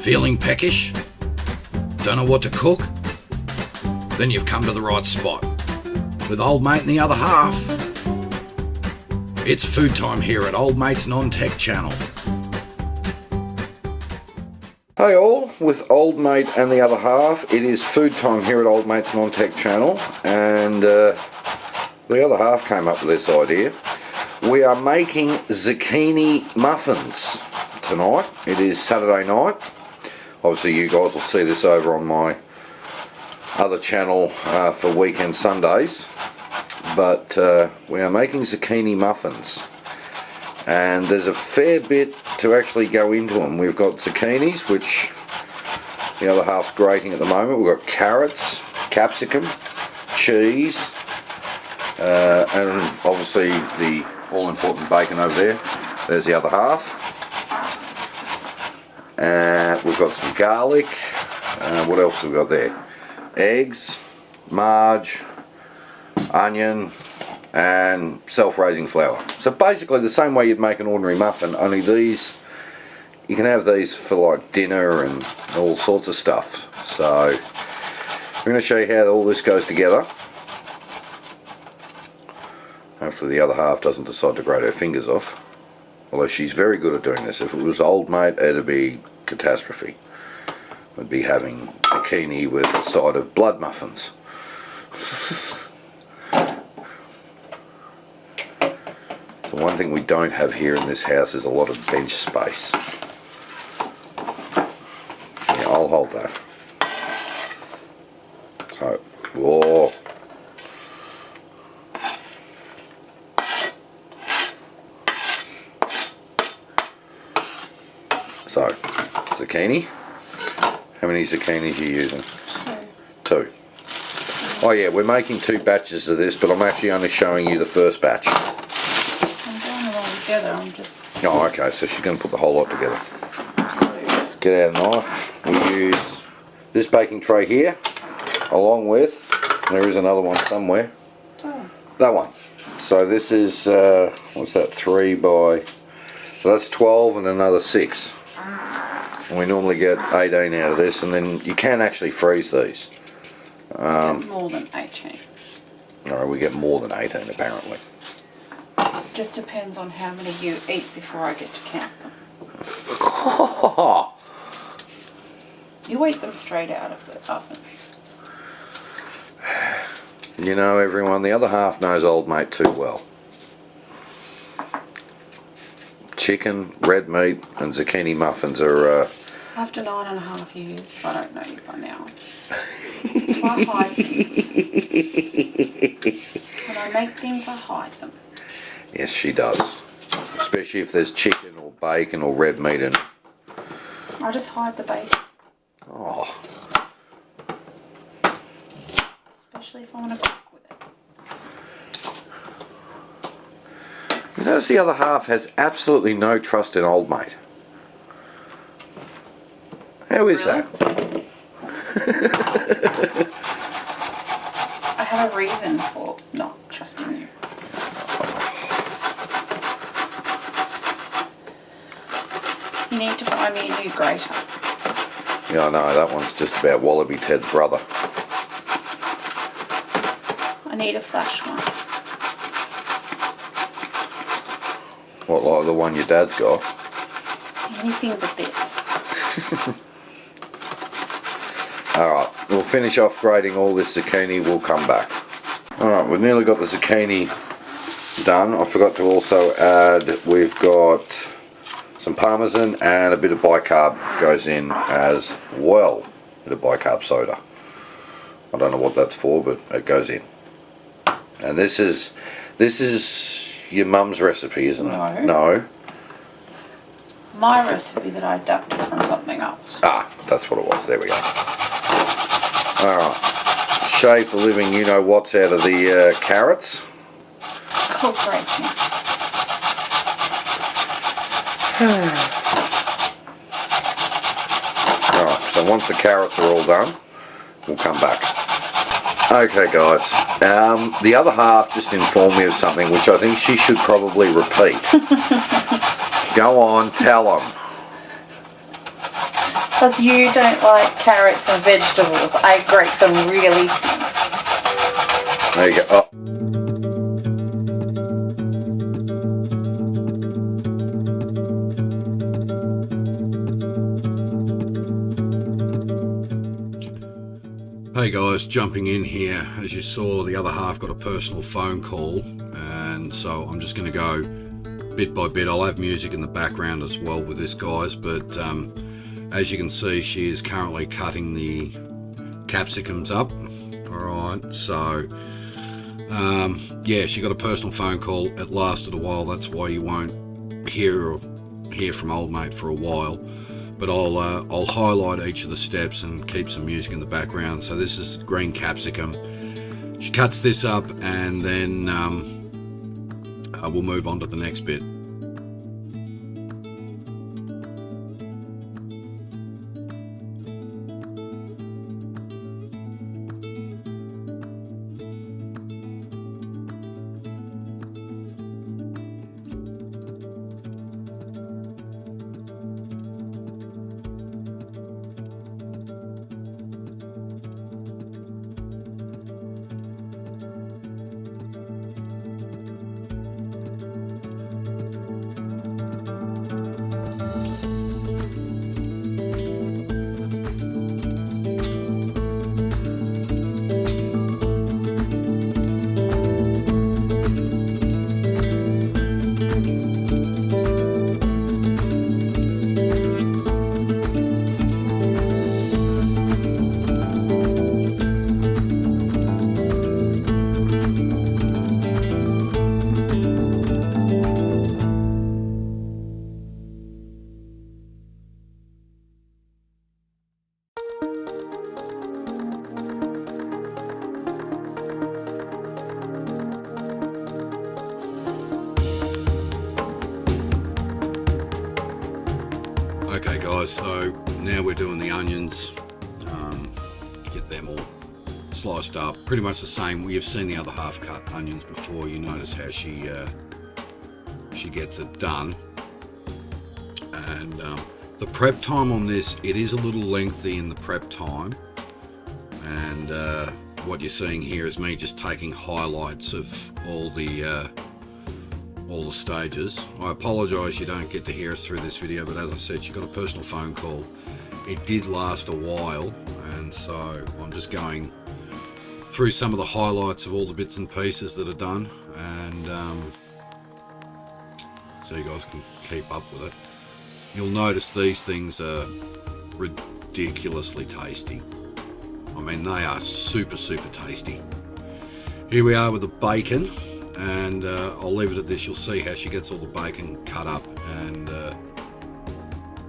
Feeling peckish? Don't know what to cook? Then you've come to the right spot. With Old Mate and the Other Half. It's food time here at Old Mate's Non-Tech channel. Hey all, with Old Mate and the Other Half, it is food time here at Old Mate's Non-Tech channel, and the other half came up with this idea. We are making zucchini muffins tonight. It is Saturday night. Obviously you guys will see this over on my other channel for weekend Sundays, but we are making zucchini muffins, and there's a fair bit to actually go into them. We've got zucchinis, which the other half's grating at the moment. We've got carrots, capsicum, cheese, and obviously the all-important bacon over there. There's the other half. We've got some garlic. What else have we got there? Eggs, marge, onion, and self-raising flour. So basically the same way you'd make an ordinary muffin, only these, you can have these for like dinner and all sorts of stuff. So we're going to show you how all this goes together. Hopefully the other half doesn't decide to grate her fingers off. Although she's very good at doing this. If it was Old Mate, it'd be catastrophe. We'd be having zucchini with a side of blood muffins. The one thing we don't have here in this house is a lot of bench space. Yeah, I'll hold that. So, whoa. So, zucchini. How many zucchinis are you using? Two. Oh yeah, we're making 2 batches of this, but I'm actually only showing you the first batch. I'm doing it all together, I'm just... Oh, okay, so she's going to put the whole lot together. Get out a knife. We use this baking tray here, along with, there is another one somewhere. Oh. That one. So this is, what's that, 3 by, so that's 12 and another 6. And we normally get 18 out of this, and then you can actually freeze these. More than 18. Alright, we get more than 18 apparently. Just depends on how many you eat before I get to count them. You eat them straight out of the oven. You know, everyone, the other half knows Old Mate too well. Chicken, red meat, and zucchini muffins are... After 9.5 years, if I don't know you by now. I hide things. When I make things, I hide them. Yes, she does. Especially if there's chicken or bacon or red meat in it. I just hide the bacon. Oh. Especially if I want to cook with it. You notice the other half has absolutely no trust in Old Mate. How is Really? that? I have a reason for not trusting you. You need to buy me a new grater. Yeah, I know, that one's just about Wallaby Ted's brother. I need a flash one. What, like the one your dad's got? Anything but this. Alright, we'll finish off grating all this zucchini, we'll come back. Alright, we've nearly got the zucchini done. I forgot to also add, we've got some parmesan and a bit of bicarb goes in as well. A bit of bicarb soda. I don't know what that's for, but it goes in. And this is your mum's recipe, isn't it? No. No. My recipe that I adapted from something else. Ah, that's what it was. There we go. Alright. Shave the living you-know-what's out of the carrots. Cool grating. Alright, so once the carrots are all done, we'll come back. Okay guys, the other half just informed me of something which I think she should probably repeat. Go on, tell them. Because you don't like carrots and vegetables. I grate them really thin. There you go. Oh. Hey guys, jumping in here. As you saw, the other half got a personal phone call, and so I'm just going to go bit by bit. I'll have music in the background as well with this, guys, but as you can see, she is currently cutting the capsicums up. Alright, so yeah, she got a personal phone call. It lasted a while, that's why you won't hear from old mate for a while. But I'll highlight each of the steps and keep some music in the background. So this is green capsicum. She cuts this up, and then we'll move on to the next bit. Okay guys, so now we're doing the onions. Get them all sliced up, pretty much the same. We have seen the other half cut onions before. You notice how she gets it done. And the prep time on this, it is a little lengthy in the prep time, and what you're seeing here is me just taking highlights of all the stages. I apologize you don't get to hear us through this video, but as I said, she got a personal phone call. It did last a while, and so I'm just going through some of the highlights of all the bits and pieces that are done, and so you guys can keep up with it. You'll notice these things are ridiculously tasty. I mean, they are super tasty. Here we are with the bacon, and I'll leave it at this. You'll see how she gets all the bacon cut up and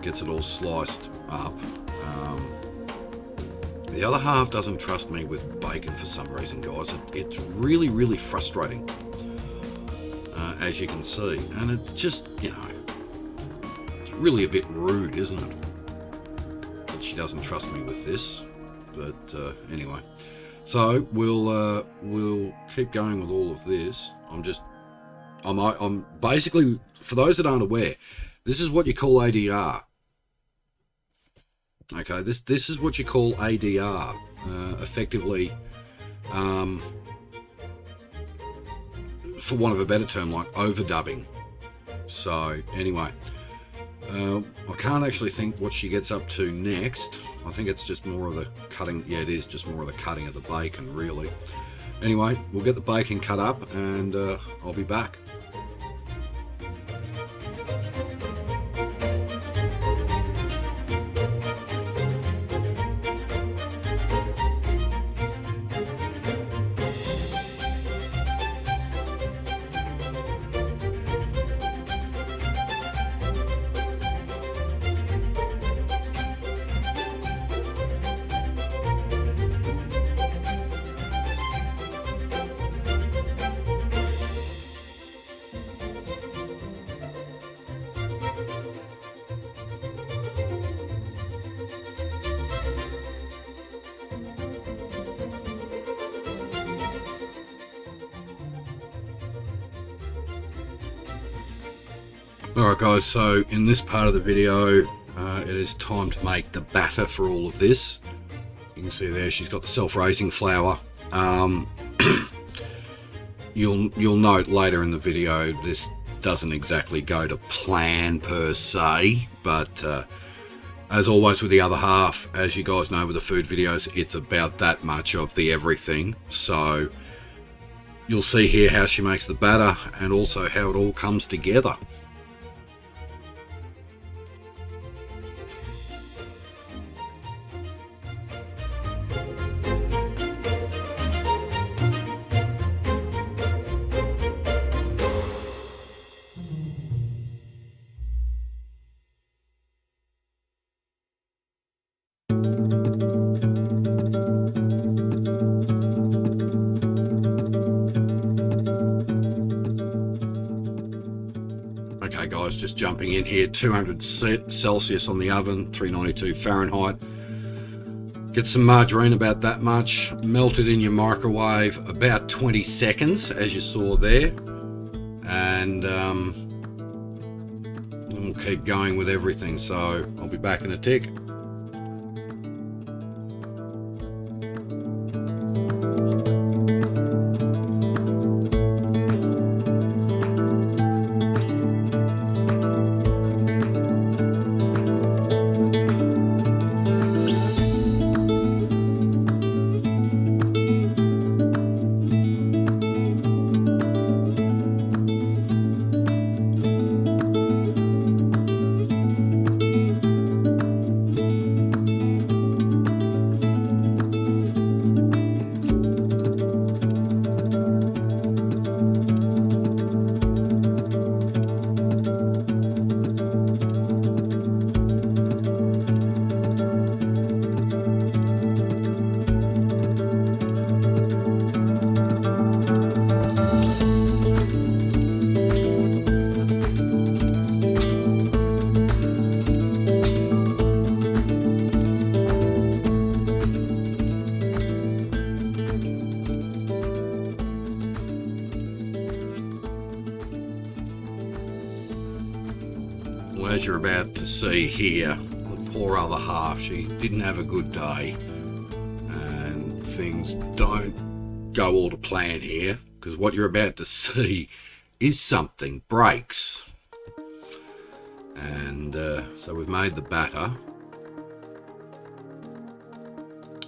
gets it all sliced up. The other half doesn't trust me with bacon for some reason, guys. It's really frustrating, as you can see, and it just, you know, it's really a bit rude, isn't it, that she doesn't trust me with this. But anyway, so we'll keep going with all of this. I'm basically, for those that aren't aware, this is what you call ADR. Okay, this is what you call ADR, effectively, for want of a better term, like overdubbing. So anyway, I can't actually think what she gets up to next. I think it's just more of the cutting. Yeah, it is just more of the cutting of the bacon, really. Anyway, we'll get the bacon cut up, and I'll be back. Alright guys, so in this part of the video, it is time to make the batter for all of this. You can see there she's got the self-raising flour. You'll note later in the video this doesn't exactly go to plan per se, but as always with the other half, as you guys know with the food videos, it's about that much of the everything. So you'll see here how she makes the batter and also how it all comes together. Okay guys, just jumping in here, 200 Celsius on the oven, 392 Fahrenheit. Get some margarine, about that much, melt it in your microwave about 20 seconds as you saw there, and we'll keep going with everything. So I'll be back in a tick. Well, as you're about to see here, the poor other half, she didn't have a good day, and things don't go all to plan here, because what you're about to see is something breaks. And so we've made the batter.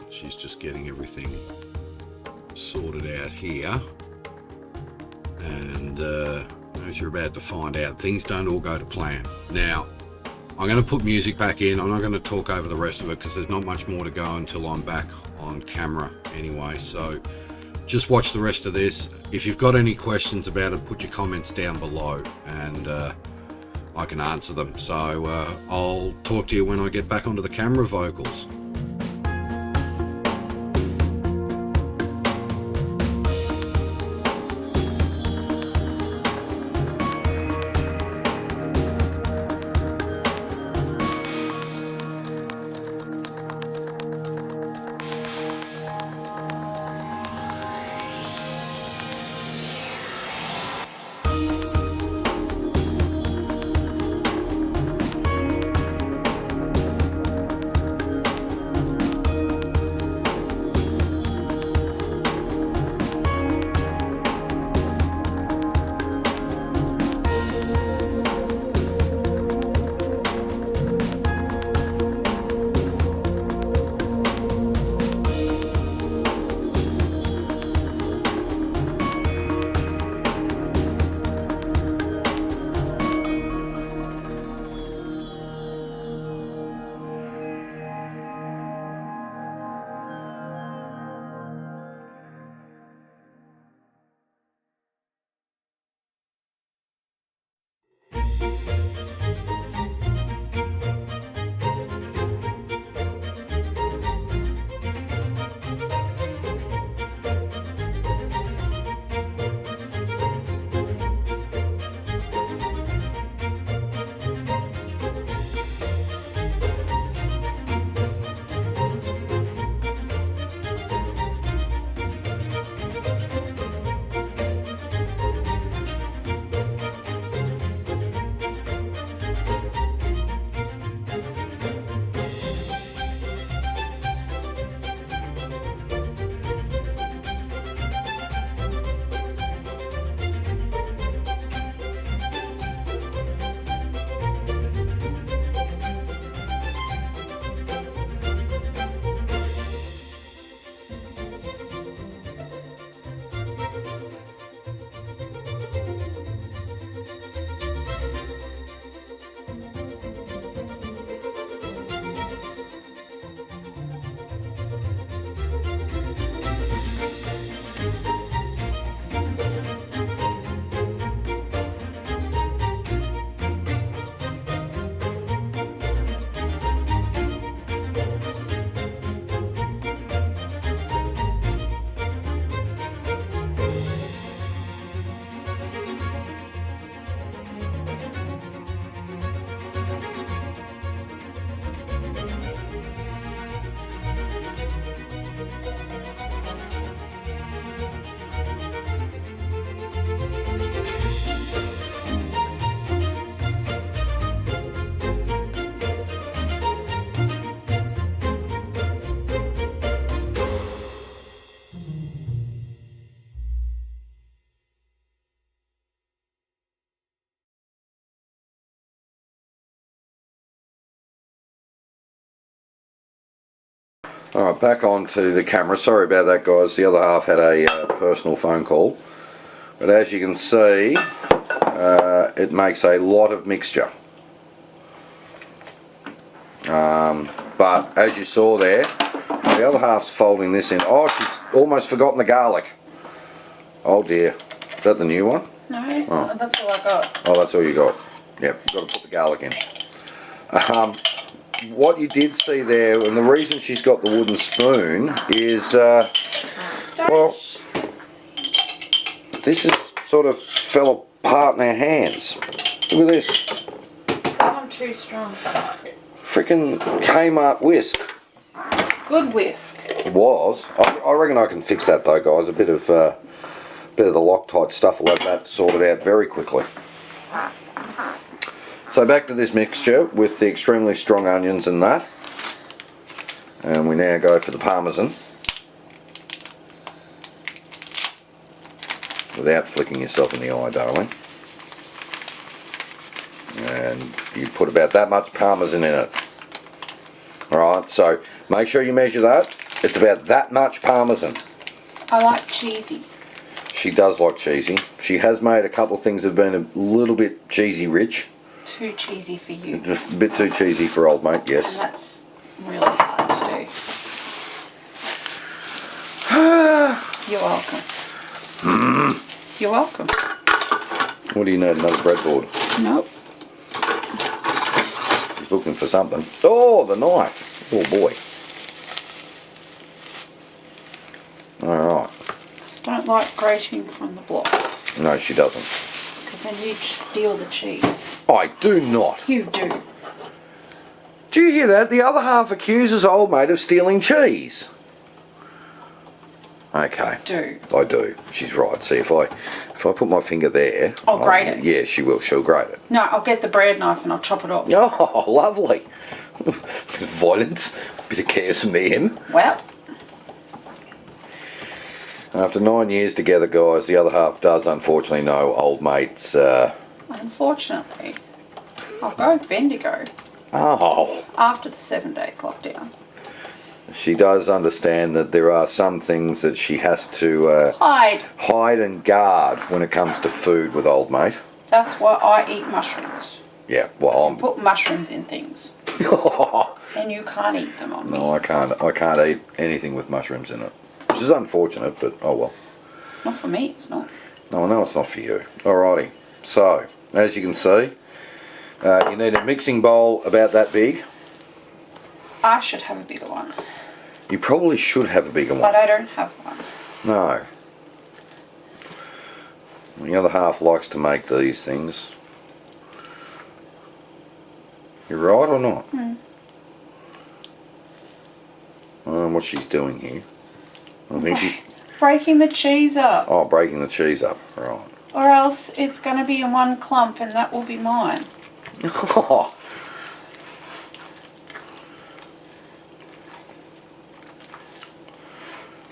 She's just getting everything sorted out here, and as you're about to find out, things don't all go to plan. Now, I'm going to put music back in. I'm not going to talk over the rest of it because there's not much more to go until I'm back on camera anyway. So just watch the rest of this. If you've got any questions about it, put your comments down below and I can answer them. So I'll talk to you when I get back onto the camera vocals. Alright, back onto the camera. Sorry about that, guys. The other half had a personal phone call. But as you can see, it makes a lot of mixture. But as you saw there, the other half's folding this in. Oh, she's almost forgotten the garlic. Oh dear. Is that the new one? No, Oh. that's all I got. Oh, that's all you got. Yep, got to put the garlic in. What you did see there, and the reason she's got the wooden spoon is, well, this is sort of fell apart in our hands. Look at this. It's because I'm too strong. Frickin' Kmart whisk. Good whisk. It was. I reckon I can fix that though, guys. A bit of the Loctite stuff will have that sorted out very quickly. So back to this mixture with the extremely strong onions and that. And we now go for the parmesan. Without flicking yourself in the eye, darling. And you put about that much parmesan in it. Alright, so make sure you measure that. It's about that much parmesan. I like cheesy. She does like cheesy. She has made a couple of things that have been a little bit cheesy rich. Too cheesy for you. Just a bit too cheesy for old mate, yes. And that's really hard to do. You're welcome. You're welcome. What do you need? Another breadboard? Nope. She's looking for something. Oh, the knife. Oh boy. Alright. Just don't like grating from the block. No, she doesn't. Because then you steal the cheese. I do not. You do. Do you hear that? The other half accuses old mate of stealing cheese. Okay. Do. I do. She's right. See, if I put my finger there... I'll grate it. Yeah, she will. She'll grate it. No, I'll get the bread knife and I'll chop it off. Oh, lovely. Bit of violence, bit of KSM. Well, After 9 years together, guys, the other half does unfortunately know old mate's... unfortunately, I'll go Bendigo Oh. after the 7 days lockdown. She does understand that there are some things that she has to hide and guard when it comes to food with old mate. That's why I eat mushrooms. Yeah, well, Put mushrooms in things. And you can't eat them on me. No, I can't eat anything with mushrooms in it. Which is unfortunate, but oh well. Not for me, it's not. No, I know it's not for you. Alrighty, so, as you can see, you need a mixing bowl about that big. I should have a bigger one. You probably should have a bigger one. But I don't have one. No. The other half likes to make these things. You right or not? Hmm. I don't know what she's doing here. I think she's... Breaking the cheese up. Oh, breaking the cheese up. Right. Or else it's going to be in one clump and that will be mine.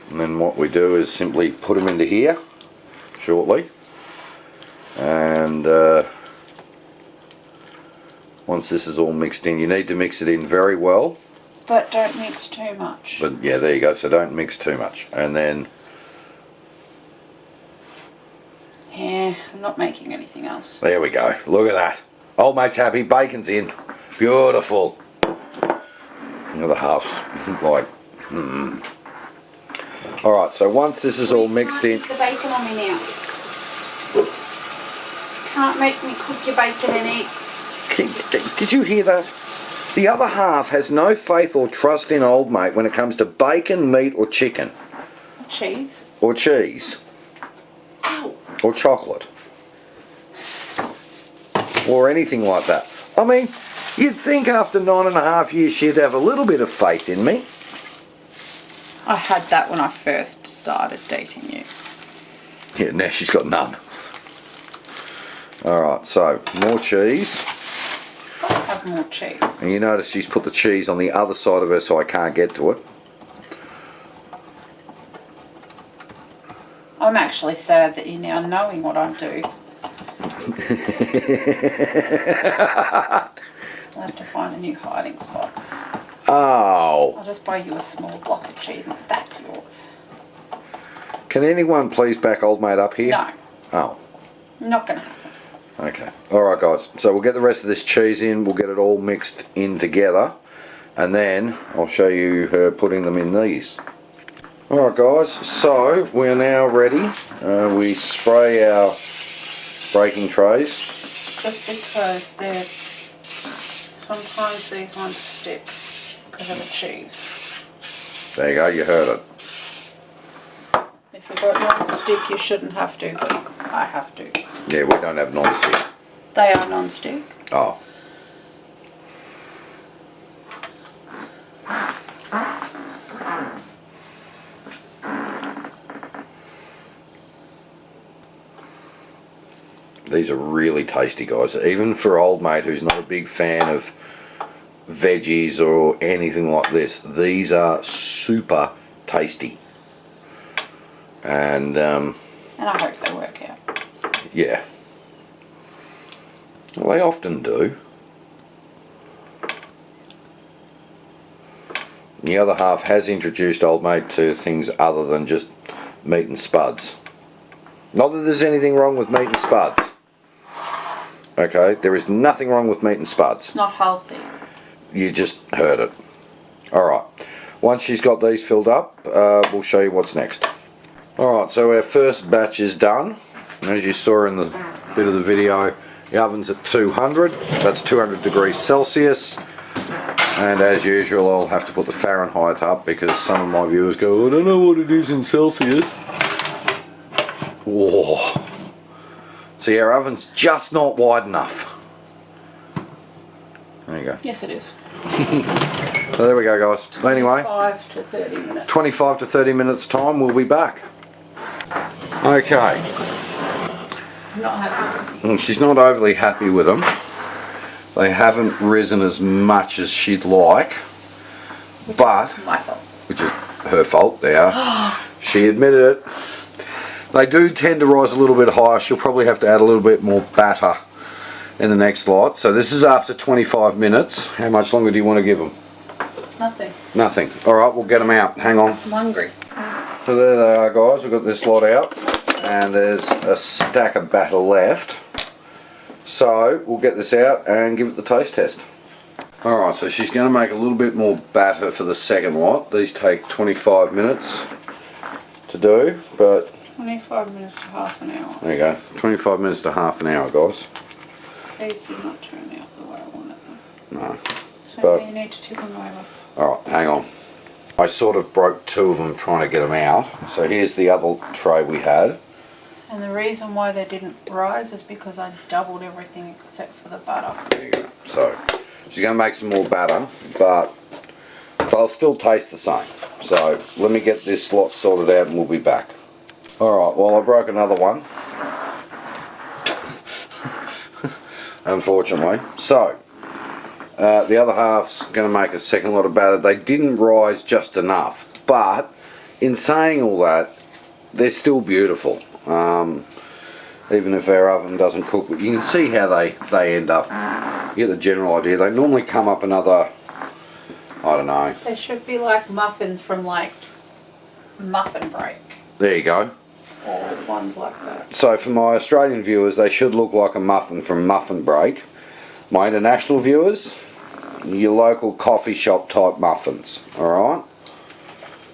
And then what we do is simply put them into here shortly. And once this is all mixed in, you need to mix it in very well. But don't mix too much. But yeah, there you go. So don't mix too much. And then... Yeah, I'm not making anything else. There we go. Look at that. Old mate's happy. Bacon's in. Beautiful. The other half's like... Alright, so once this is all mixed in... Keep the bacon on me now. Can't make me cook your bacon and eggs. Did you hear that? The other half has no faith or trust in old mate when it comes to bacon, meat or chicken. Cheese. Or cheese. Ow. Or chocolate. Or anything like that. I mean, you'd think after 9.5 years she'd have a little bit of faith in me. I had that when I first started dating you. Yeah, now she's got none. Alright, so more cheese. Gotta have more cheese. And you notice she's put the cheese on the other side of her so I can't get to it. I'm actually sad that you're now knowing what I do. I'll have to find a new hiding spot. Oh, Oh. I'll just buy you a small block of cheese and that's yours. Can anyone please back old mate up here? No. Oh. Not gonna happen. Okay. Alright guys, so we'll get the rest of this cheese in, we'll get it all mixed in together, and then I'll show you her putting them in these. Alright guys, so we're now ready. We spray our baking trays. Just because sometimes these ones stick because of the cheese. There you go, you heard it. If you've got non-stick, you shouldn't have to, but I have to. Yeah, we don't have non-stick. They are non-stick. Oh. These are really tasty, guys. Even for old mate who's not a big fan of veggies or anything like this, these are super tasty. And I hope they work out. yeah. Well, they often do. The other half has introduced old mate to things other than just meat and spuds. Not that there's anything wrong with meat and spuds. Okay, there is nothing wrong with meat and spuds. It's not healthy. You just heard it. Alright, once she's got these filled up, we'll show you what's next. Alright, so our first batch is done. As you saw in the bit of the video, the oven's at 200. That's 200 degrees Celsius. And as usual, I'll have to put the Fahrenheit up because some of my viewers go, I don't know what it is in Celsius. Whoa. See, our oven's just not wide enough. There you go. Yes, it is. So there we go, guys. Anyway, 25 to 30 minutes. 25 to 30 minutes time, we'll be back. Okay. Not happy. Well, she's not overly happy with them. They haven't risen as much as she'd like, but My fault. which is her fault. They are. She admitted it. They do tend to rise a little bit higher. She'll probably have to add a little bit more batter in the next lot. So this is after 25 minutes. How much longer do you want to give them? Nothing. Nothing. All right, we'll get them out. Hang on. I'm hungry. So there they are, guys. We've got this lot out, and there's a stack of batter left. So we'll get this out and give it the taste test. Alright, so she's going to make a little bit more batter for the second lot. These take 25 minutes to do, but 25 minutes to half an hour. there you go. 25 minutes to half an hour, guys. These do not turn out the way I want it though. No. So But- you need to tip them over. Alright, hang on. I sort of broke two of them trying to get them out. So here's the other tray we had. And the reason why they didn't rise is because I doubled everything except for the butter. There you go. So she's going to make some more batter, but they'll still taste the same. So let me get this lot sorted out and we'll be back. Alright, well I broke another one. Unfortunately. So the other half's going to make a second lot of batter. They didn't rise just enough, but in saying all that, they're still beautiful. Even if our oven doesn't cook, you can see how they end up. You get the general idea. They normally come up another, I don't know. They should be like muffins from like Muffin Break. There you go. Or ones like that. So for my Australian viewers, they should look like a muffin from Muffin Break. My international viewers, your local coffee shop type muffins. Alright?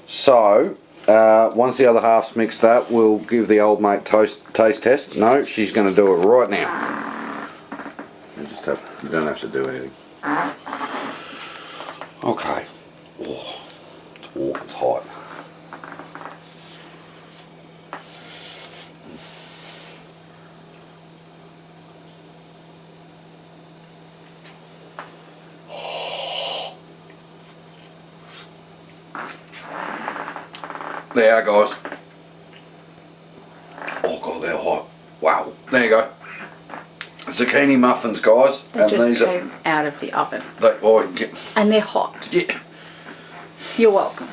So once the other half's mixed that, we'll give the old mate taste test. No, she's going to do it right now. You don't have to do anything. Okay. Oh, it's warm, it's hot. There you go, guys. Oh god, they're hot. Wow. There you go. Zucchini muffins, guys. They just came out of the oven. And they're hot. Yeah. You're welcome.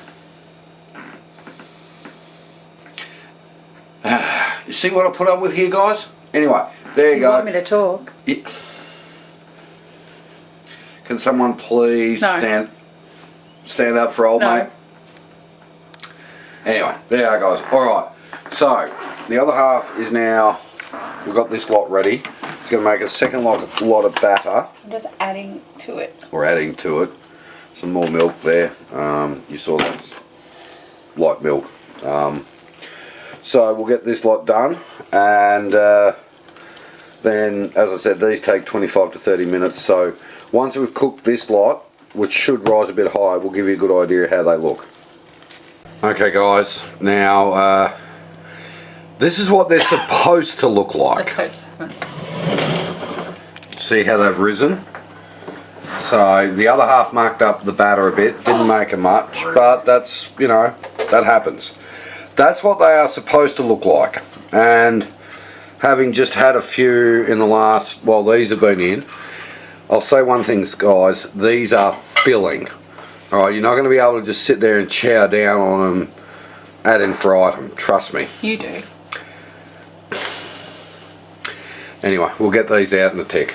You see what I put up with here, guys? Anyway, there you go. Want me to talk? Yeah. Can someone please No. stand? stand up for old No. mate. Anyway, there you go, guys. Alright, so the other half is now, we've got this lot ready. It's going to make a second lot of batter. I'm just adding to it. We're adding to it some more milk there. You saw that's light milk. So we'll get this lot done, and then, as I said, these take 25 to 30 minutes. So once we've cooked this lot, which should rise a bit high, we'll give you a good idea of how they look. Okay guys, now this is what they're supposed to look like. Let's hope. See how they've risen? So the other half marked up the batter a bit, didn't make it much, but that's, you know, that happens. That's what they are supposed to look like. And having just had a few in the last, while these have been in, I'll say one thing, guys, these are filling. Alright, you're not going to be able to just sit there and chow down on them ad infinitum, trust me. You do. Anyway, we'll get these out in a tick.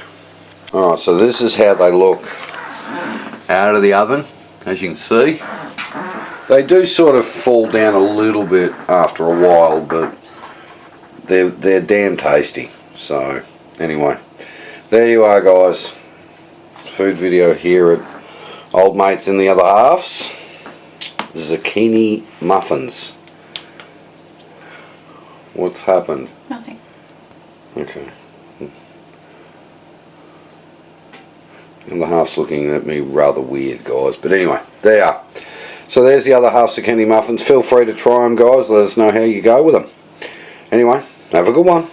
Alright, so this is how they look out of the oven, as you can see. They do sort of fall down a little bit after a while, but they're damn tasty. So, anyway, there you are, guys. Food video here at Old Mates in the Other Halves. Zucchini Muffins. What's happened? Nothing. Okay. And the half's looking at me rather weird, guys. But anyway, there you are. So there's the other half Zucchini Muffins. Feel free to try them, guys. Let us know how you go with them. Anyway, have a good one.